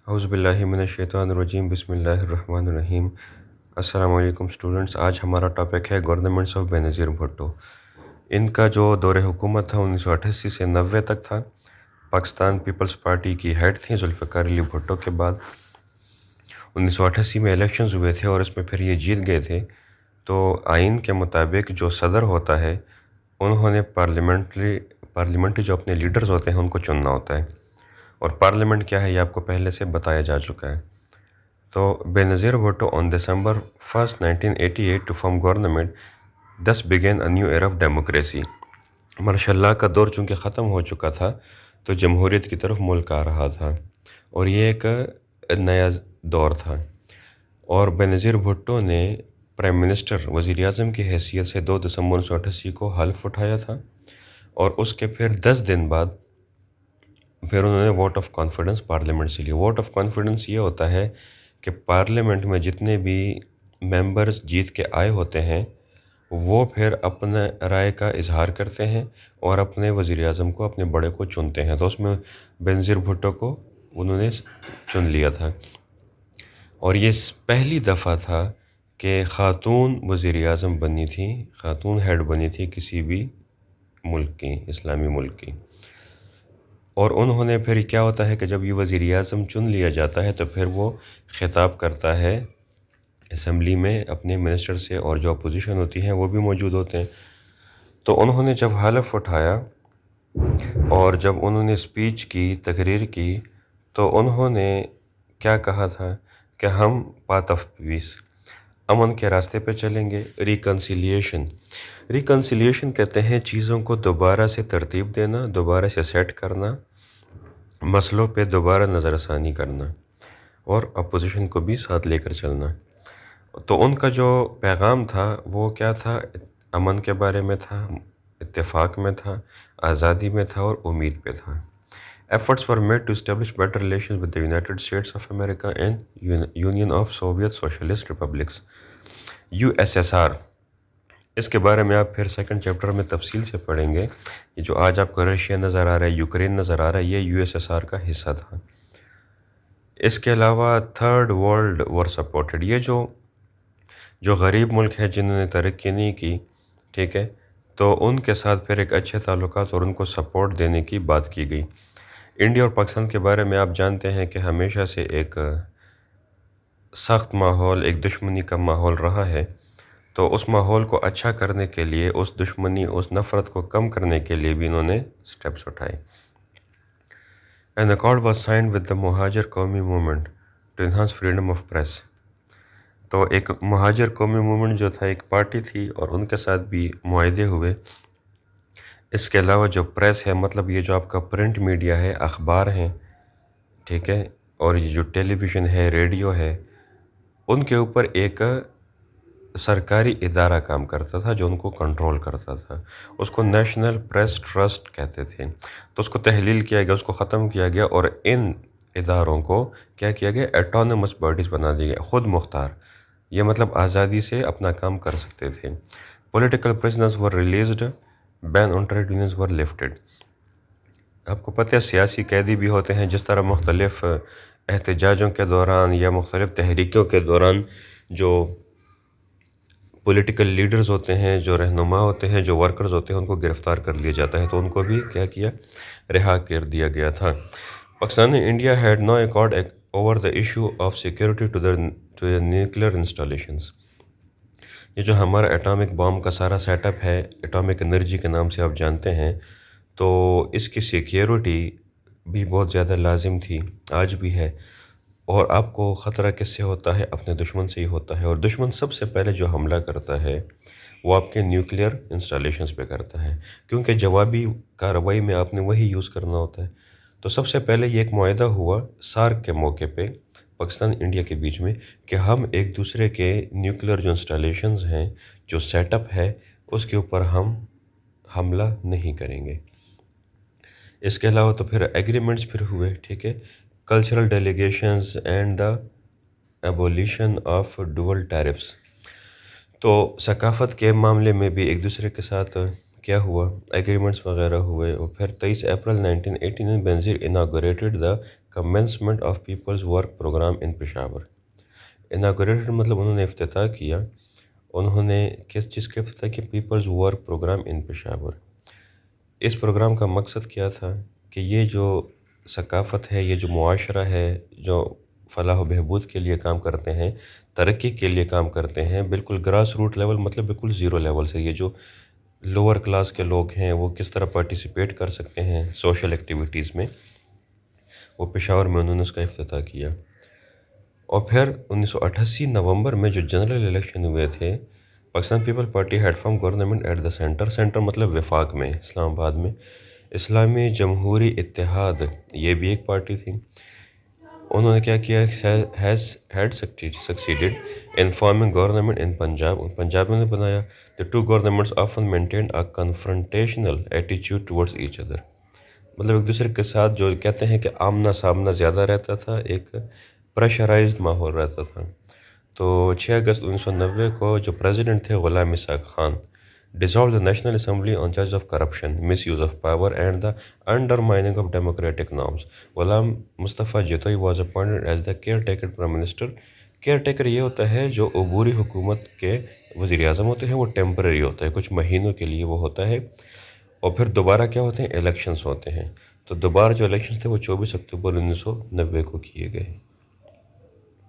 اعوذ باللہ من الشیطان الرجیم بسم اللہ الرحمن الرحیم۔ السلام علیکم اسٹوڈنٹس، آج ہمارا ٹاپک ہے گورنمنٹس آف بینظیر بھٹو۔ ان کا جو دور حکومت تھا 1988 سے 90 تک تھا۔ پاکستان پیپلز پارٹی کی ہیڈ تھیں ذوالفقار علی بھٹو کے بعد 1988 میں الیکشنز ہوئے تھے اور اس میں پھر یہ جیت گئے تھے۔ تو آئین کے مطابق جو صدر ہوتا ہے انہوں نے پارلیمنٹری جو اپنے لیڈرز ہوتے ہیں ان کو چننا ہوتا ہے، اور پارلیمنٹ کیا ہے یہ آپ کو پہلے سے بتایا جا چکا ہے۔ تو Benazir Bhutto on December 1st 1988 to form government thus began a new era of democracy۔ ماشاء اللہ کا دور چونکہ ختم ہو چکا تھا تو جمہوریت کی طرف ملک آ رہا تھا، اور یہ ایک نیا دور تھا۔ اور بینظیر بھٹو نے پرائم منسٹر وزیر اعظم کی حیثیت سے 2 دسمبر 1988 کو حلف اٹھایا تھا، اور اس کے پھر 10 دن بعد پھر انہوں نے ووٹ آف کانفیڈنس پارلیمنٹ سے لیا۔ ووٹ آف کانفیڈنس یہ ہوتا ہے کہ پارلیمنٹ میں جتنے بھی ممبرز جیت کے آئے ہوتے ہیں وہ پھر اپنے رائے کا اظہار کرتے ہیں اور اپنے وزیر اعظم کو، اپنے بڑے کو چنتے ہیں۔ تو اس میں بینظیر بھٹو کو انہوں نے چن لیا تھا، اور یہ پہلی دفعہ تھا کہ خاتون وزیر اعظم بنی تھی، خاتون ہیڈ بنی تھی کسی بھی ملک کی، اسلامی ملک کی۔ اور انہوں نے پھر کیا ہوتا ہے کہ جب یہ وزیر اعظم چن لیا جاتا ہے تو پھر وہ خطاب کرتا ہے اسمبلی میں اپنے منسٹر سے، اور جو اپوزیشن ہوتی ہیں وہ بھی موجود ہوتے ہیں۔ تو انہوں نے جب حلف اٹھایا اور جب انہوں نے اسپیچ کی، تقریر کی، تو انہوں نے کیا کہا تھا کہ ہم پاتھ آف پیس، امن کے راستے پہ چلیں گے۔ ریکنسیلیشن کہتے ہیں چیزوں کو دوبارہ سے ترتیب دینا، دوبارہ سے سیٹ کرنا، مسئلوں پہ دوبارہ نظر ثانی کرنا، اور اپوزیشن کو بھی ساتھ لے کر چلنا۔ تو ان کا جو پیغام تھا وہ کیا تھا؟ امن کے بارے میں تھا، اتفاق میں تھا، آزادی میں تھا، اور امید پہ تھا۔ Efforts were made to establish better relations with the United States of America and Union of Soviet Socialist Republics USSR۔ اس کے بارے میں آپ پھر سیکنڈ چیپٹر میں تفصیل سے پڑھیں گے۔ یہ جو آج آپ کو رشیا نظر آ رہا ہے، یوکرین نظر آ رہا ہے، یہ USSR کا حصہ تھا۔ اس کے علاوہ تھرڈ ورلڈ وار سپورٹڈ، یہ جو غریب ملک ہے جنہوں نے ترقی نہیں کی، ٹھیک ہے، تو ان کے ساتھ پھر ایک اچھے تعلقات اور ان کو سپورٹ دینے کی بات کی گئی۔ انڈیا اور پاکستان کے بارے میں آپ جانتے ہیں کہ ہمیشہ سے ایک سخت ماحول، ایک دشمنی کا ماحول رہا ہے۔ تو اس ماحول کو اچھا کرنے کے لیے، اس دشمنی، اس نفرت کو کم کرنے کے لیے بھی انہوں نے سٹیپس اٹھائے۔ An accord was signed with the مہاجر قومی movement to enhance freedom of press۔ تو ایک مہاجر قومی موومنٹ جو تھا ایک پارٹی تھی، اور ان کے ساتھ بھی معاہدے ہوئے۔ اس کے علاوہ جو پریس ہے، مطلب یہ جو آپ کا پرنٹ میڈیا ہے، اخبار ہیں، ٹھیک ہے، اور یہ جو ٹیلی ویژن ہے، ریڈیو ہے، ان کے اوپر ایک سرکاری ادارہ کام کرتا تھا جو ان کو کنٹرول کرتا تھا۔ اس کو نیشنل پریس ٹرسٹ کہتے تھے۔ تو اس کو تحلیل کیا گیا، اس کو ختم کیا گیا، اور ان اداروں کو کیا کیا گیا؟ ایٹونمس باڈیز بنا دی گئی، خود مختار۔ یہ مطلب آزادی سے اپنا کام کر سکتے تھے۔ پولیٹیکل پرزنرز ور ریلیزڈ، بین آن ٹریڈ یونینز ور لفٹڈ۔ آپ کو پتہ ہے سیاسی قیدی بھی ہوتے ہیں، جس طرح مختلف احتجاجوں کے دوران یا مختلف تحریکوں کے دوران جو پولیٹیکل لیڈرز ہوتے ہیں، جو رہنما ہوتے ہیں، جو ورکرز ہوتے ہیں، ان کو گرفتار کر لیا جاتا ہے، تو ان کو بھی کیا کیا؟ رہا کر دیا گیا تھا۔ Pakistan India had no accord over the issue of security to the nuclear installations. یہ جو ہمارا ایٹامک بام کا سارا سیٹ اپ ہے، ایٹامک انرجی کے نام سے آپ جانتے ہیں، تو اس کی سیکیورٹی بھی بہت زیادہ لازم تھی، آج بھی ہے۔ اور آپ کو خطرہ کس سے ہوتا ہے؟ اپنے دشمن سے ہی ہوتا ہے، اور دشمن سب سے پہلے جو حملہ کرتا ہے وہ آپ کے نیوکلیئر انسٹالیشنز پہ کرتا ہے، کیونکہ جوابی کارروائی میں آپ نے وہی یوز کرنا ہوتا ہے۔ تو سب سے پہلے یہ ایک معاہدہ ہوا سارک کے موقع پہ پاکستان انڈیا کے بیچ میں کہ ہم ایک دوسرے کے نیوکلیئر جو انسٹالیشنز ہیں، جو سیٹ اپ ہے، اس کے اوپر ہم حملہ نہیں کریں گے۔ اس کے علاوہ تو پھر ایگریمنٹس پھر ہوئے، ٹھیک ہے، cultural delegations and the ایبولیشن of dual tariffs. تو ثقافت کے معاملے میں بھی ایک دوسرے کے ساتھ کیا ہوا؟ ایگریمنٹس وغیرہ ہوئے۔ اور پھر 23 April 1989 Benazir inaugurated the commencement of People's Work Program in Peshawar. Inaugurated مطلب انہوں نے افتتاح کیا، انہوں نے کس چیز کا افتتاح کیا؟ پیپلز ورک پروگرام ان پشاور. اس پروگرام کا مقصد کیا تھا کہ یہ جو ثقافت ہے، یہ جو معاشرہ ہے، جو فلاح و بہبود کے لیے کام کرتے ہیں، ترقی کے لیے کام کرتے ہیں، بالکل گراس روٹ لیول، مطلب بالکل زیرو لیول سے، یہ جو لوور کلاس کے لوگ ہیں وہ کس طرح پارٹیسپیٹ کر سکتے ہیں سوشل ایکٹیویٹیز میں، وہ پشاور میں انہوں نے اس کا افتتاح کیا. اور پھر 1988 نومبر میں جو جنرل الیکشن ہوئے تھے، Pakistan People Party had form government at the centre مطلب وفاق میں، اسلام آباد میں. اسلامی جمہوری اتحاد یہ بھی ایک پارٹی تھی. انہوں نے کیا کیا؟ ہیڈ سکسیڈڈ ان فارمنگ گورنمنٹ ان پنجاب میں نے بنایا. The two governments often maintained a confrontational attitude towards each other. مطلب ایک دوسرے کے ساتھ جو کہتے ہیں کہ آمنا سامنا زیادہ رہتا تھا، ایک پریشرائزڈ ماحول رہتا تھا. تو 6 اگست 1990 کو جو پریزیڈنٹ تھے Ghulam Ishaq Khan dissolved the National Assembly on charges of corruption, misuse of power and the undermining of democratic norms. Ghulam Mustafa Jatoi was appointed as the caretaker prime minister. caretaker یہ ہوتا ہے جو عبوری حکومت کے وزیر اعظم ہوتے ہیں، وہ ٹیمپرری ہوتا ہے، کچھ مہینوں کے لیے وہ ہوتا ہے. اور پھر دوبارہ کیا ہوتے ہیں؟ الیکشنز ہوتے ہیں. تو دوبارہ جو الیکشنز تھے وہ 24 اکتوبر 1990 کو کیے گئے.